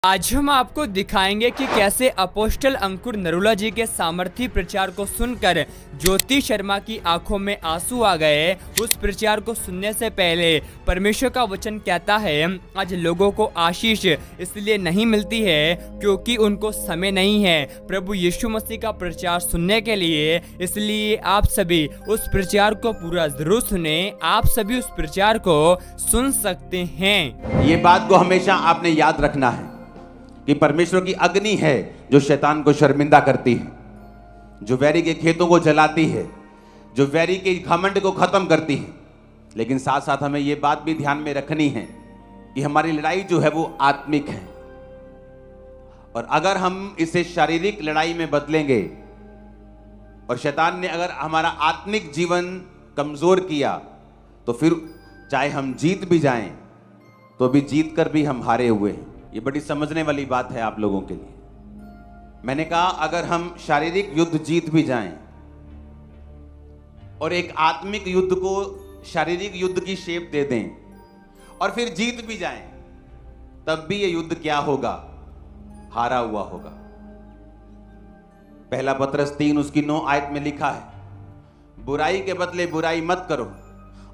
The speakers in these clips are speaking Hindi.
आज हम आपको दिखाएंगे कि कैसे अपोस्टल अंकुर नरूला जी के सामर्थी प्रचार को सुनकर ज्योति शर्मा की आंखों में आंसू आ गए। उस प्रचार को सुनने से पहले परमेश्वर का वचन कहता है, आज लोगों को आशीष इसलिए नहीं मिलती है क्योंकि उनको समय नहीं है प्रभु यीशु मसीह का प्रचार सुनने के लिए। इसलिए आप सभी उस प्रचार को पूरा जरूर सुने, आप सभी उस प्रचार को सुन सकते हैं। ये बात को हमेशा आपने याद रखना है कि परमेश्वर की अग्नि है जो शैतान को शर्मिंदा करती है, जो वैरी के खेतों को जलाती है, जो वैरी के घमंड को खत्म करती है। लेकिन साथ साथ हमें यह बात भी ध्यान में रखनी है कि हमारी लड़ाई जो है वो आत्मिक है, और अगर हम इसे शारीरिक लड़ाई में बदलेंगे और शैतान ने अगर हमारा आत्मिक जीवन कमजोर किया तो फिर चाहे हम जीत भी जाएं तो भी जीत कर भी हम हारे हुए हैं। ये बड़ी समझने वाली बात है आप लोगों के लिए। मैंने कहा अगर हम शारीरिक युद्ध जीत भी जाएं और एक आत्मिक युद्ध को शारीरिक युद्ध की शेप दे दें और फिर जीत भी जाएं, तब भी ये युद्ध क्या होगा? हारा हुआ होगा। पहला पत्रस 3 उसकी 9 आयत में लिखा है, बुराई के बदले बुराई मत करो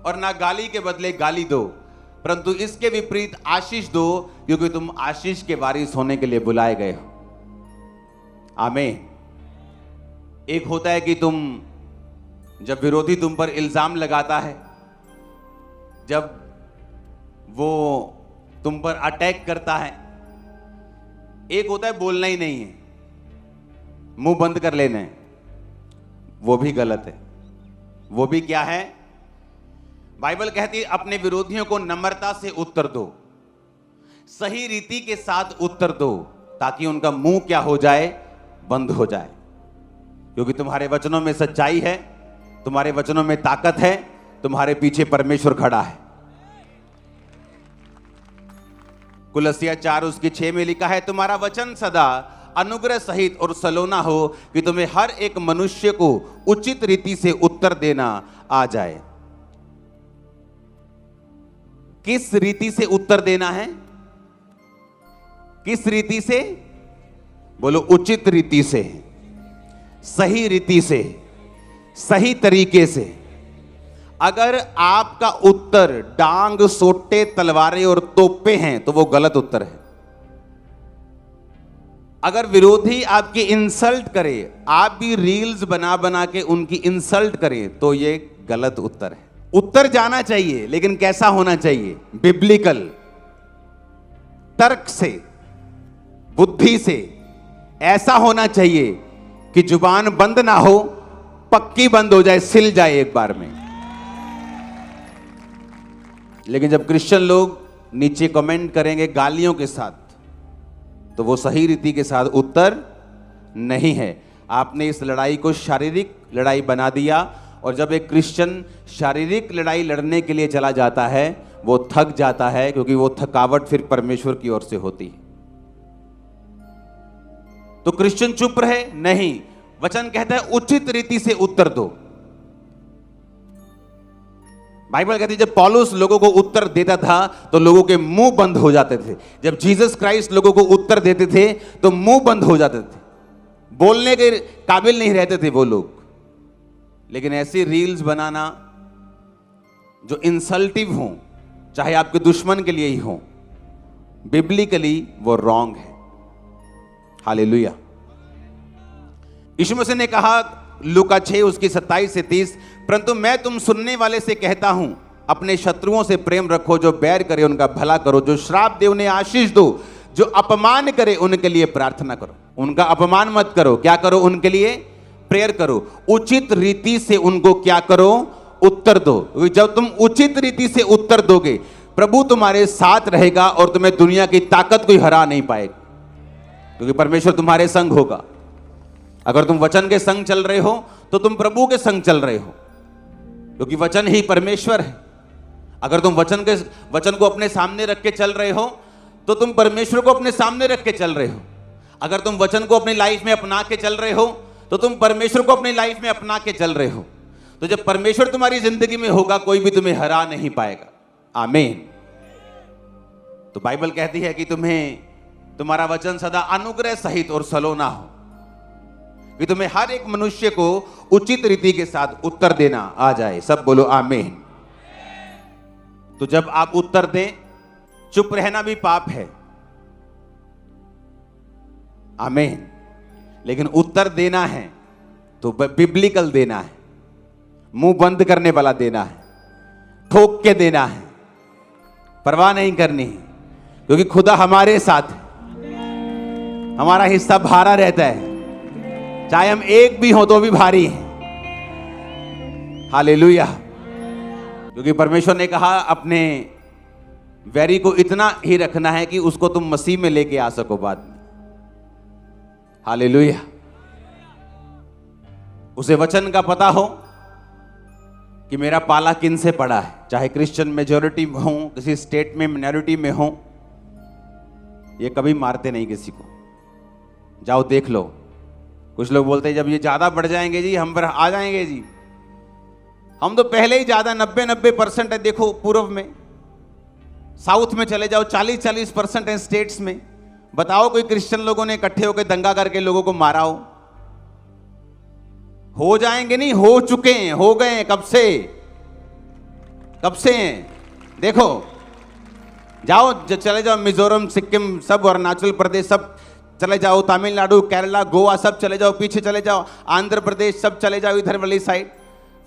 और ना गाली के बदले गाली दो, परंतु इसके विपरीत आशीष दो, क्योंकि तुम आशीष के वारिस होने के लिए बुलाए गए हो। आमीन। एक होता है कि तुम जब विरोधी तुम पर इल्जाम लगाता है, जब वो तुम पर अटैक करता है, एक होता है बोलना ही नहीं है, मुंह बंद कर लेना है, वो भी गलत है। वो भी क्या है? बाइबल कहती है अपने विरोधियों को नम्रता से उत्तर दो, सही रीति के साथ उत्तर दो, ताकि उनका मुंह क्या हो जाए? बंद हो जाए। क्योंकि तुम्हारे वचनों में सच्चाई है, तुम्हारे वचनों में ताकत है, तुम्हारे पीछे परमेश्वर खड़ा है। कुलसिया 4 उसकी 6 में लिखा है, तुम्हारा वचन सदा अनुग्रह सहित और सलोना हो कि तुम्हें हर एक मनुष्य को उचित रीति से उत्तर देना आ जाए। किस रीति से उत्तर देना है? किस रीति से? बोलो, उचित रीति से, सही रीति से, सही तरीके से। अगर आपका उत्तर डांग, सोटे, तलवारें और तोपे हैं तो वो गलत उत्तर है। अगर विरोधी आपकी इंसल्ट करे, आप भी रील्स बना बना के उनकी इंसल्ट करें, तो ये गलत उत्तर है। उत्तर जाना चाहिए, लेकिन कैसा होना चाहिए? बिब्लिकल, तर्क से, बुद्धि से। ऐसा होना चाहिए कि जुबान बंद ना हो, पक्की बंद हो जाए, सिल जाए एक बार में। लेकिन जब क्रिश्चियन लोग नीचे कमेंट करेंगे गालियों के साथ, तो वो सही रीति के साथ उत्तर नहीं है। आपने इस लड़ाई को शारीरिक लड़ाई बना दिया, और जब एक क्रिश्चियन शारीरिक लड़ाई लड़ने के लिए चला जाता है, वो थक जाता है, क्योंकि वो थकावट फिर परमेश्वर की ओर से होती है। तो क्रिश्चियन चुप रहे? नहीं, वचन कहता है उचित रीति से उत्तर दो। बाइबल कहती है जब पौलुस लोगों को उत्तर देता था तो लोगों के मुंह बंद हो जाते थे। जब जीसस क्राइस्ट लोगों को उत्तर देते थे तो मुंह बंद हो जाते थे, बोलने के काबिल नहीं रहते थे वो लोग। लेकिन ऐसी रील्स बनाना जो इंसल्टिव हो, चाहे आपके दुश्मन के लिए ही हो, बिब्लिकली वो रॉन्ग है। हालेलुया। यीशु मसीह ने कहा लूका 6 उसकी 27 से 30, परंतु मैं तुम सुनने वाले से कहता हूं, अपने शत्रुओं से प्रेम रखो, जो बैर करे उनका भला करो, जो श्राप दे उन्हें आशीष दो, जो अपमान करे उनके लिए प्रार्थना करो। उनका अपमान मत करो, क्या करो? उनके लिए प्रेयर करो। उचित रीति से उनको क्या करो? उत्तर दो। जब तुम उचित रीति से उत्तर दोगे, प्रभु तुम्हारे साथ रहेगा और तुम्हें दुनिया की ताकत कोई हरा नहीं पाएगा, क्योंकि परमेश्वर तुम्हारे संग होगा। अगर तुम वचन के संग चल रहे हो तो तुम प्रभु के संग चल रहे हो, क्योंकि वचन ही परमेश्वर है। अगर तुम वचन को अपने सामने रख के चल रहे हो तो तुम परमेश्वर को अपने सामने रख के चल रहे हो। अगर तुम वचन को अपनी लाइफ में अपना के चल रहे हो तो तुम परमेश्वर को अपनी लाइफ में अपना के चल रहे हो। तो जब परमेश्वर तुम्हारी जिंदगी में होगा, कोई भी तुम्हें हरा नहीं पाएगा। आमीन। तो बाइबल कहती है कि तुम्हें तुम्हारा वचन सदा अनुग्रह सहित और सलोना हो, कि तुम्हें हर एक मनुष्य को उचित रीति के साथ उत्तर देना आ जाए। सब बोलो आमीन। तो जब आप उत्तर दें, चुप रहना भी पाप है, आमीन, लेकिन उत्तर देना है तो बिब्लिकल देना है, मुंह बंद करने वाला देना है, ठोक के देना है, परवाह नहीं करनी है, क्योंकि खुदा हमारे साथ है। हमारा हिस्सा भारा रहता है, चाहे हम एक भी हो तो भी भारी है। हालेलुया। क्योंकि परमेश्वर ने कहा अपने वैरी को इतना ही रखना है कि उसको तुम मसीह में लेके आ सको बाद में। हालेलुया। उसे वचन का पता हो कि मेरा पाला किन से पड़ा है, चाहे क्रिश्चियन मेजॉरिटी में हो, किसी स्टेट में मिनॉरिटी में हो, ये कभी मारते नहीं किसी को। जाओ देख लो। कुछ लोग बोलते हैं जब ये ज्यादा बढ़ जाएंगे जी हम पर आ जाएंगे जी। हम तो पहले ही ज्यादा 90% है। देखो पूर्व में, साउथ में चले जाओ 40% है स्टेट्स में। बताओ कोई क्रिश्चियन लोगों ने इकट्ठे होकर दंगा करके लोगों को मारा हो जाएंगे नहीं, हो चुके हैं, हो गए हैं, कब से हैं। देखो जाओ, चले जाओ मिजोरम, सिक्किम, सब अरुणाचल प्रदेश, सब चले जाओ, तमिलनाडु, केरला, गोवा, सब चले जाओ, पीछे चले जाओ, आंध्र प्रदेश, सब चले जाओ इधर वाली साइड।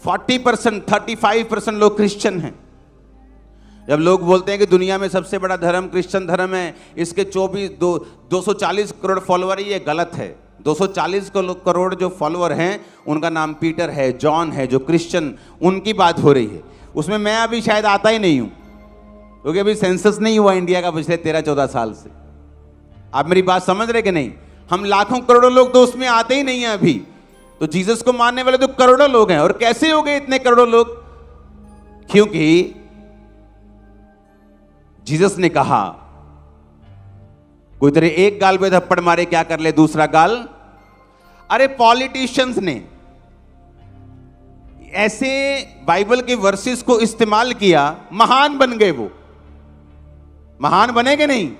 40% 35% लोग क्रिश्चियन हैं। जब लोग बोलते हैं कि दुनिया में सबसे बड़ा धर्म क्रिश्चियन धर्म है, इसके 240 करोड़ फॉलोअर, ये गलत है। 240 करोड़ जो फॉलोअर हैं उनका नाम पीटर है, जॉन है, जो क्रिश्चियन, उनकी बात हो रही है। उसमें मैं अभी शायद आता ही नहीं हूं, क्योंकि अभी सेंसस नहीं हुआ इंडिया का पिछले 13-14 साल से। आप मेरी बात समझ रहे कि नहीं? हम लाखों करोड़ों लोग तो उसमें आते ही नहीं हैं अभी। तो जीसस को मानने वाले तो करोड़ों लोग हैं। और कैसे हो गए इतने करोड़ों लोग? क्योंकि जीसस ने कहा कोई तेरे एक गाल पे थप्पड़ मारे, क्या कर ले दूसरा गाल। अरे पॉलिटिशियंस ने ऐसे बाइबल के वर्सेस को इस्तेमाल किया, महान बन गए। वो महान बने कि नहीं?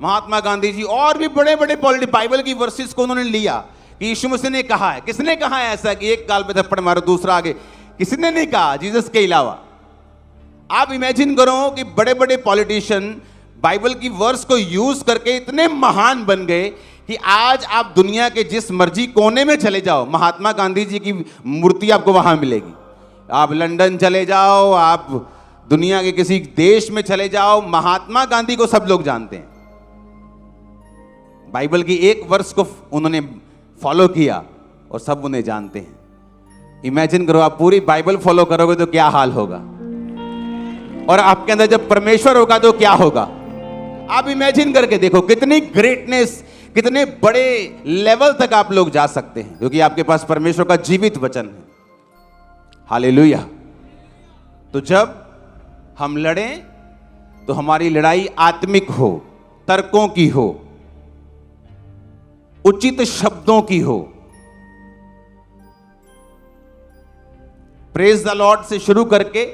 महात्मा गांधी जी और भी बड़े बड़े बाइबल की वर्सेस को उन्होंने लिया कि यीशु मसीह ने कहा है। किसने कहा है ऐसा कि एक गाल पे थप्पड़ मारो दूसरा आगे? किसी ने नहीं कहा जीसस के अलावा। आप इमेजिन करो कि बड़े बड़े पॉलिटिशियन बाइबल की वर्स को यूज करके इतने महान बन गए कि आज आप दुनिया के जिस मर्जी कोने में चले जाओ, महात्मा गांधी जी की मूर्ति आपको वहां मिलेगी। आप लंदन चले जाओ, आप दुनिया के किसी देश में चले जाओ, महात्मा गांधी को सब लोग जानते हैं। बाइबल की एक वर्स को उन्होंने फॉलो किया और सब उन्हें जानते हैं। इमेजिन करो आप पूरी बाइबल फॉलो करोगे तो क्या हाल होगा, और आपके अंदर जब परमेश्वर होगा तो क्या होगा। आप इमेजिन करके देखो कितनी ग्रेटनेस, कितने बड़े लेवल तक आप लोग जा सकते हैं, क्योंकि आपके पास परमेश्वर का जीवित वचन है। हालेलुया। तो जब हम लड़ें तो हमारी लड़ाई आत्मिक हो, तर्कों की हो, उचित शब्दों की हो। प्रेज द लॉर्ड से शुरू करके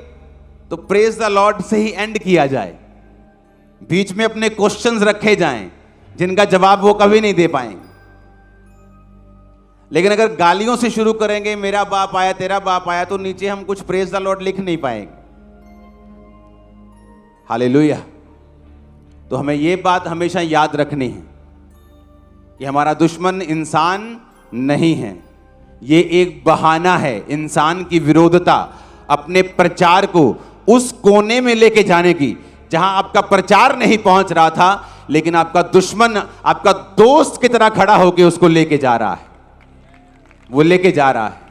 तो प्रेज द लॉर्ड से ही एंड किया जाए। बीच में अपने क्वेश्चंस रखे जाएं जिनका जवाब वो कभी नहीं दे पाएंगे। लेकिन अगर गालियों से शुरू करेंगे, मेरा बाप आया, तेरा बाप आया, तो नीचे हम कुछ प्रेज द लॉर्ड लिख नहीं पाएंगे। हालेलुया। तो हमें यह बात हमेशा याद रखनी है कि हमारा दुश्मन इंसान नहीं है, ये एक बहाना है इंसान की विरोधता अपने प्रचार को उस कोने में लेके जाने की जहां आपका प्रचार नहीं पहुंच रहा था, लेकिन आपका दुश्मन आपका दोस्त की तरह खड़ा होकर उसको लेके जा रहा है, वो लेके जा रहा है।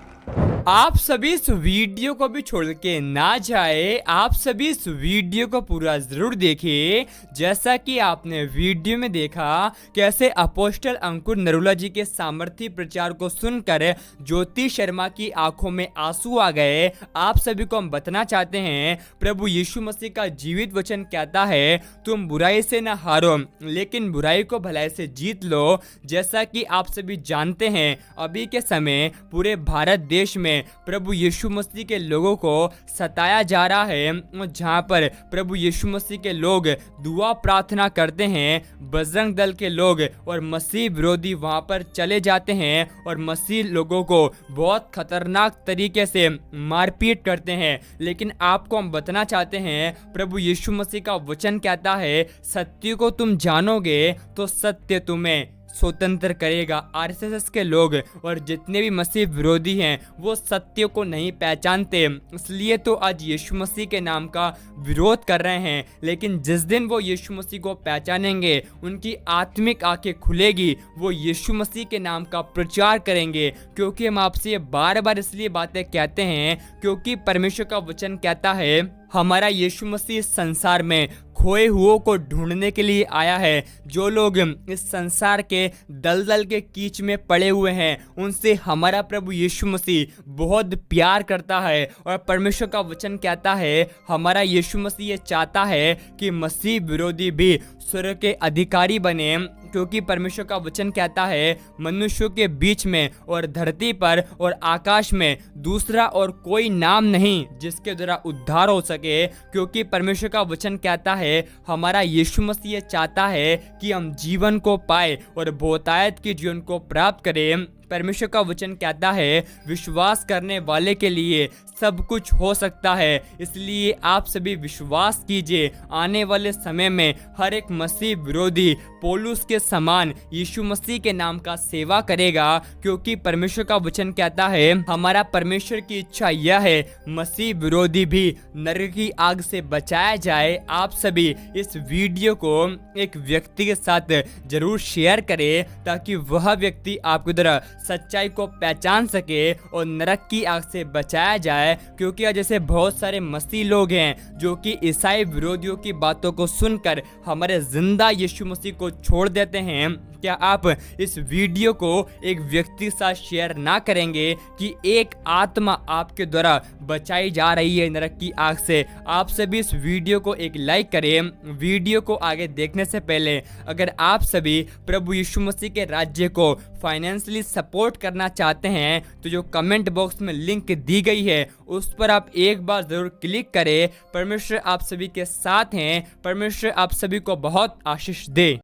आप सभी इस वीडियो को भी छोड़ के ना जाए, आप सभी इस वीडियो को पूरा जरूर देखिए। जैसा कि आपने वीडियो में देखा कैसे अपोस्टल अंकुर नरूला जी के सामर्थी प्रचार को सुनकर ज्योति शर्मा की आंखों में आंसू आ गए। आप सभी को हम बताना चाहते हैं, प्रभु यीशु मसीह का जीवित वचन कहता है, तुम बुराई से ना हारो लेकिन बुराई को भलाई से जीत लो। जैसा कि आप सभी जानते हैं, अभी के समय पूरे भारत देश में में प्रभु यीशु मसीह के लोगों को सताया जा रहा है, और जहाँ पर प्रभु यीशु मसीह के लोग दुआ प्रार्थना करते हैं, बजरंग दल के लोग और मसीह विरोधी वहाँ पर चले जाते हैं और मसीह लोगों को बहुत खतरनाक तरीके से मारपीट करते हैं। लेकिन आपको हम बताना चाहते हैं, प्रभु यीशु मसीह का वचन कहता है, सत्य को तुम जानोगे तो सत्य तुम्हें स्वतंत्र करेगा। आरएसएस के लोग और जितने भी मसीह विरोधी हैं वो सत्य को नहीं पहचानते, इसलिए तो आज यीशु मसीह के नाम का विरोध कर रहे हैं। लेकिन जिस दिन वो यीशु मसीह को पहचानेंगे, उनकी आत्मिक आंखें खुलेगी, वो यीशु मसीह के नाम का प्रचार करेंगे। क्योंकि हम आपसे ये बार बार इसलिए बातें कहते हैं क्योंकि परमेश्वर का वचन कहता है, हमारा यीशु मसीह संसार में खोए हुओं को ढूंढने के लिए आया है। जो लोग इस संसार के दलदल के कीच में पड़े हुए हैं, उनसे हमारा प्रभु यीशु मसीह बहुत प्यार करता है। और परमेश्वर का वचन कहता है, हमारा यीशु मसीह ये चाहता है कि मसीह विरोधी भी स्वर्ग के अधिकारी बने। क्योंकि परमेश्वर का वचन कहता है, मनुष्यों के बीच में और धरती पर और आकाश में दूसरा और कोई नाम नहीं जिसके द्वारा उद्धार हो सके। क्योंकि परमेश्वर का वचन कहता है, हमारा यीशु मसीह ये चाहता है कि हम जीवन को पाए और बहुतायत के जीवन को प्राप्त करें। परमेश्वर का वचन कहता है, विश्वास करने वाले के लिए सब कुछ हो सकता है। इसलिए आप सभी विश्वास कीजिए, आने वाले समय में हर एक मसीह विरोधी पौलुस के समान यीशु मसीह के नाम का सेवा करेगा। क्योंकि परमेश्वर का वचन कहता है, हमारा परमेश्वर की इच्छा यह है मसीह विरोधी भी नरक की आग से बचाया जाए। आप सभी इस वीडियो को एक व्यक्ति के साथ जरूर शेयर करें, ताकि वह व्यक्ति आपकी तरह सच्चाई को पहचान सके और नरक की आग से बचाया जाए। क्योंकि आज जैसे बहुत सारे मसीह लोग हैं जो कि ईसाई विरोधियों की बातों को सुनकर हमारे जिंदा यीशु मसीह को छोड़ देते हैं। क्या आप इस वीडियो को एक व्यक्ति के साथ शेयर ना करेंगे कि एक आत्मा आपके द्वारा बचाई जा रही है नरक की आग से? आप सभी इस वीडियो को एक लाइक करें। वीडियो को आगे देखने से पहले अगर आप सभी प्रभु यीशु मसीह के राज्य को फाइनेंशियली सपोर्ट करना चाहते हैं तो जो कमेंट बॉक्स में लिंक दी गई है उस पर आप एक बार जरूर क्लिक करें। परमेश्वर आप सभी के साथ हैं। परमेश्वर आप सभी को बहुत आशीष दे।